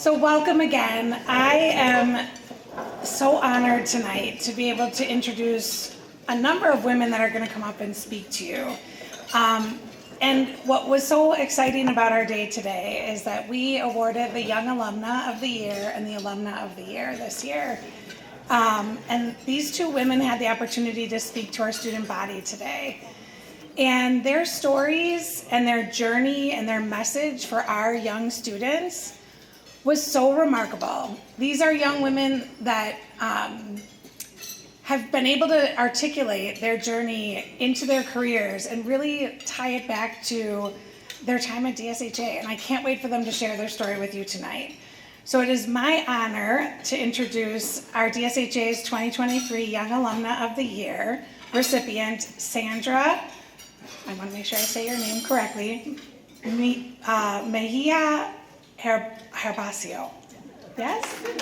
So welcome again. I am so honored tonight to be able to introduce a number of women that are going to come up and speak to you. And what was so exciting about our day today is that we awarded the Young Alumna of the Year and the Alumna of the Year this year. And these two women had the opportunity to speak to our student body today. And their stories and their journey and their message for our young students was so remarkable. These are young women that have been able to articulate their journey into their careers and really tie it back to their time at DSHA. And I can't wait for them to share their story with you tonight. So it is my honor to introduce our DSHA's 2023 Young Alumna of the Year recipient, Sandra. I want to make sure I say your name correctly. Mejia Gerbacio. Yes? With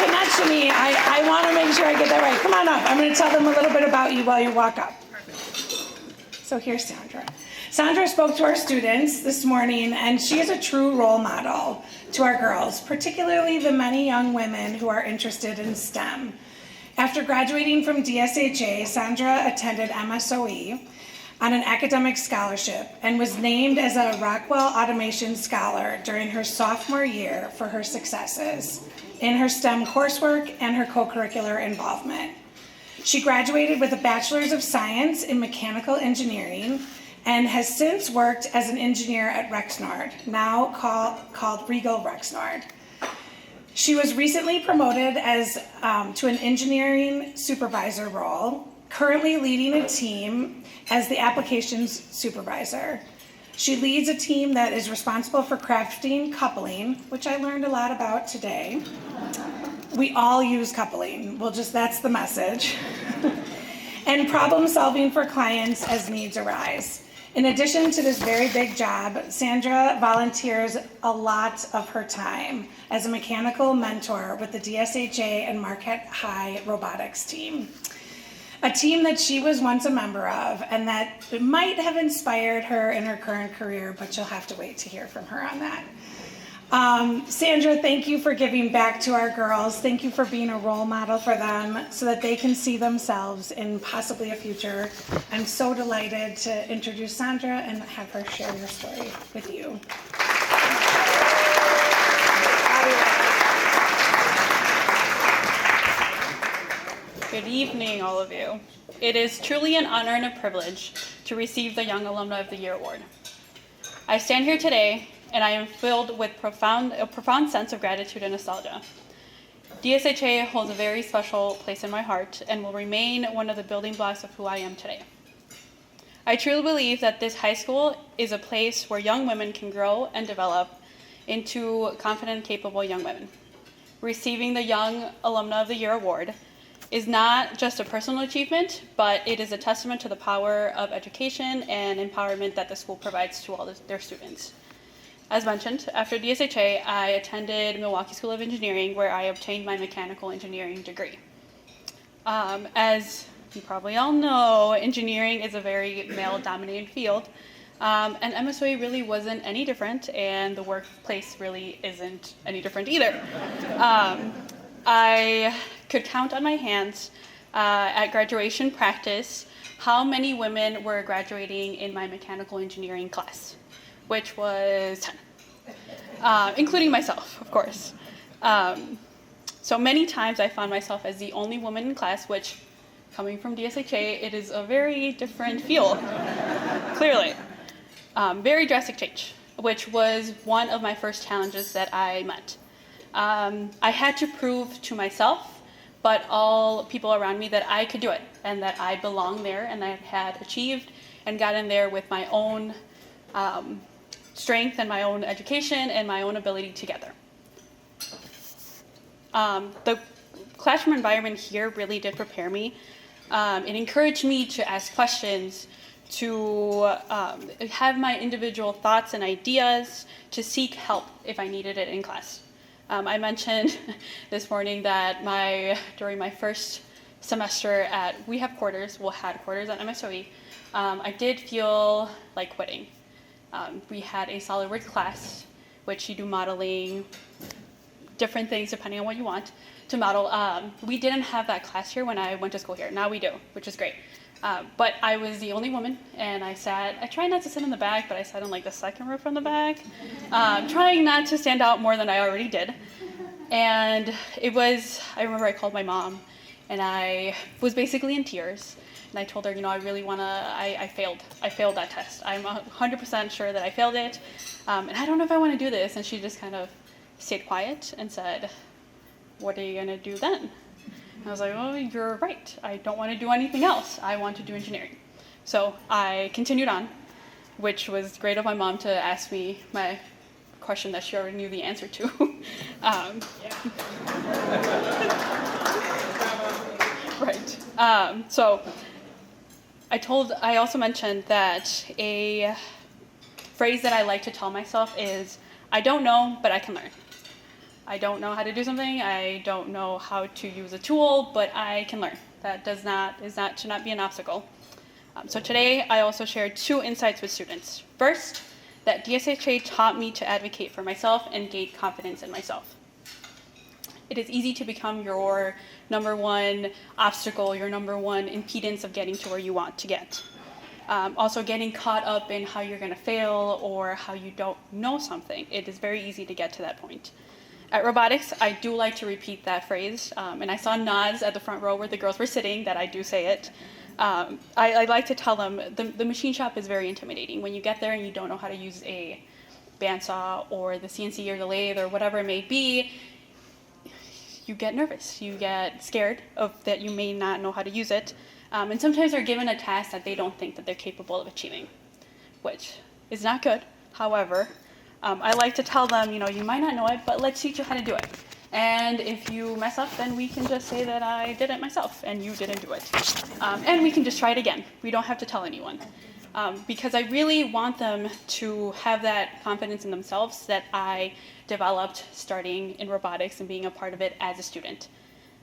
Connectiony, I want to make sure I get that right. Come on up. I'm going to tell them a little bit about you while you walk up. So here's Sandra. Sandra spoke to our students this morning, and she is a true role model to our girls, particularly the many young women who are interested in STEM. After graduating from DSHA, Sandra attended MSOE on an academic scholarship and was named as a Rockwell Automation Scholar during her sophomore year for her successes in her STEM coursework and her co-curricular involvement. She graduated with a Bachelor's of Science in Mechanical Engineering and has since worked as an engineer at Rexnord, now called Regal Rexnord. She was recently promoted to an engineering supervisor role, currently leading a team as the applications supervisor. She leads a team that is responsible for crafting coupling, which I learned a lot about today. We all use coupling. That's the message. And problem solving for clients as needs arise. In addition to this very big job, Sandra volunteers a lot of her time as a mechanical mentor with the DSHA and Marquette High robotics team. A team that she was once a member of and that might have inspired her in her current career, but you'll have to wait to hear from her on that. Sandra, thank you for giving back to our girls. Thank you for being a role model for them so that they can see themselves in possibly a future. I'm so delighted to introduce Sandra and have her share your story with you. Good evening, all of you. It is truly an honor and a privilege to receive the Young Alumna of the Year award. I stand here today and I am filled with a profound sense of gratitude and nostalgia. DSHA holds a very special place in my heart and will remain one of the building blocks of who I am today. I truly believe that this high school is a place where young women can grow and develop into confident, capable young women. Receiving the Young Alumna of the Year award is not just a personal achievement, but it is a testament to the power of education and empowerment that the school provides to all their students. As mentioned, after DSHA, I attended Milwaukee School of Engineering, where I obtained my mechanical engineering degree. As you probably all know, engineering is a very male-dominated field, and MSOE really wasn't any different, and the workplace really isn't any different either. I could count on my hands at graduation practice how many women were graduating in my mechanical engineering class, which was 10, including myself, of course. So many times I found myself as the only woman in class, which, coming from DSHA, it is a very different feel, clearly. Very drastic change, which was one of my first challenges that I met. I had to prove to myself, but all people around me, that I could do it and that I belonged there and I had achieved and gotten there with my own strength and my own education and my own ability together. The classroom environment here really did prepare me. It encouraged me to ask questions, to have my individual thoughts and ideas, to seek help if I needed it in class. I mentioned this morning that during my first semester we had quarters at MSOE, I did feel like quitting. We had a SolidWorks class which you do modeling, different things depending on what you want to model. We didn't have that class here when I went to school here. Now we do, which is great. But I was the only woman, and I tried not to sit in the back, but I sat in like the second row from the back, trying not to stand out more than I already did. And I remember I called my mom, and I was basically in tears. And I told her, I really want to, I failed that test. I'm 100% sure that I failed it. And I don't know if I want to do this. And she just kind of stayed quiet and said, what are you going to do then? And I was like, oh, you're right. I don't want to do anything else. I want to do engineering. So I continued on, which was great of my mom to ask me my question that she already knew the answer to. Right. So I also mentioned that a phrase that I like to tell myself is, I don't know, but I can learn. I don't know how to do something. I don't know how to use a tool, but I can learn. That should not be an obstacle. So today I also shared 2 insights with students. First, that DSHA taught me to advocate for myself and gain confidence in myself. It is easy to become your number one obstacle, your number one impedance of getting to where you want to get. Also getting caught up in how you're going to fail or how you don't know something. It is very easy to get to that point. At robotics, I do like to repeat that phrase, and I saw nods at the front row where the girls were sitting that I do say it. I like to tell them the machine shop is very intimidating. When you get there and you don't know how to use a bandsaw or the CNC or the lathe or whatever it may be, you get nervous. You get scared of that you may not know how to use it. And sometimes they're given a task that they don't think that they're capable of achieving, which is not good. However, I like to tell them, you might not know it, but let's teach you how to do it. And if you mess up, then we can just say that I did it myself and you didn't do it. And we can just try it again. We don't have to tell anyone. Because I really want them to have that confidence in themselves that I developed starting in robotics and being a part of it as a student.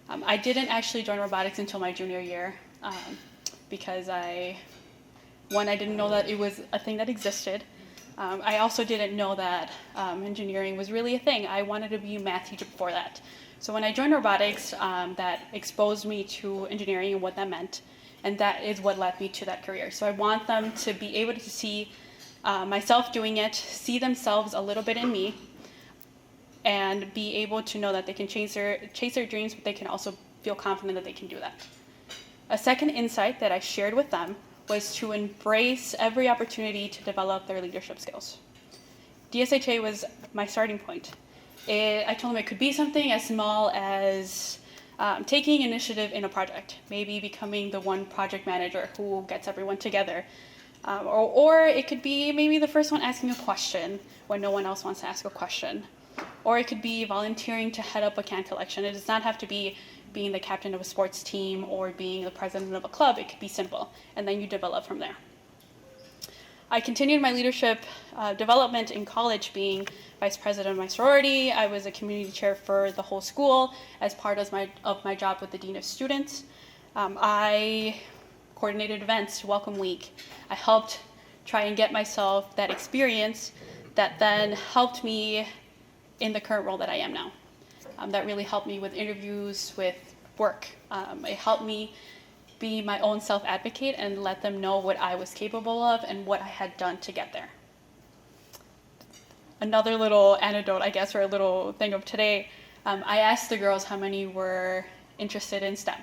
I didn't actually join robotics until my junior year because I didn't know that it was a thing that existed. I also didn't know that engineering was really a thing. I wanted to be a math teacher before that. So when I joined robotics, that exposed me to engineering and what that meant, and that is what led me to that career. So I want them to be able to see myself doing it, see themselves a little bit in me, and be able to know that they can chase their dreams, but they can also feel confident that they can do that. A second insight that I shared with them was to embrace every opportunity to develop their leadership skills. DSHA was my starting point. I told them it could be something as small as taking initiative in a project, maybe becoming the one project manager who gets everyone together. Or it could be maybe the first one asking a question when no one else wants to ask a question. Or it could be volunteering to head up a can collection. It does not have to be being the captain of a sports team or being the president of a club. It could be simple, and then you develop from there. I continued my leadership development in college, being vice president of my sorority. I was a community chair for the whole school as part of my job with the dean of students. I coordinated events, welcome week. I helped try and get myself that experience that then helped me in the current role that I am now. That really helped me with interviews, with work. It helped me be my own self-advocate and let them know what I was capable of and what I had done to get there. Another little anecdote, I guess, or a little thing of today, I asked the girls how many were interested in STEM.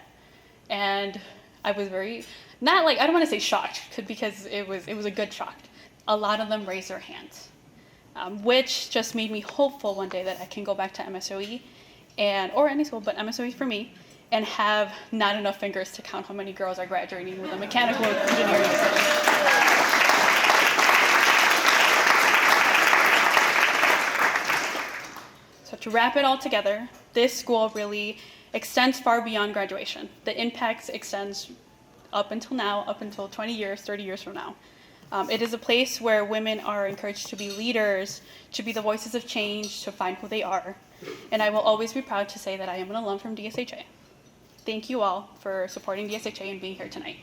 And I was I don't want to say shocked, because it was a good shock. A lot of them raised their hands, which just made me hopeful one day that I can go back to MSOE or any school, but MSOE for me, and have not enough fingers to count how many girls are graduating with a mechanical engineering degree. So to wrap it all together, this school really extends far beyond graduation. The impact extends up until now, up until 20 years, 30 years from now. It is a place where women are encouraged to be leaders, to be the voices of change, to find who they are. And I will always be proud to say that I am an alum from DSHA. Thank you all for supporting DSHA and being here tonight.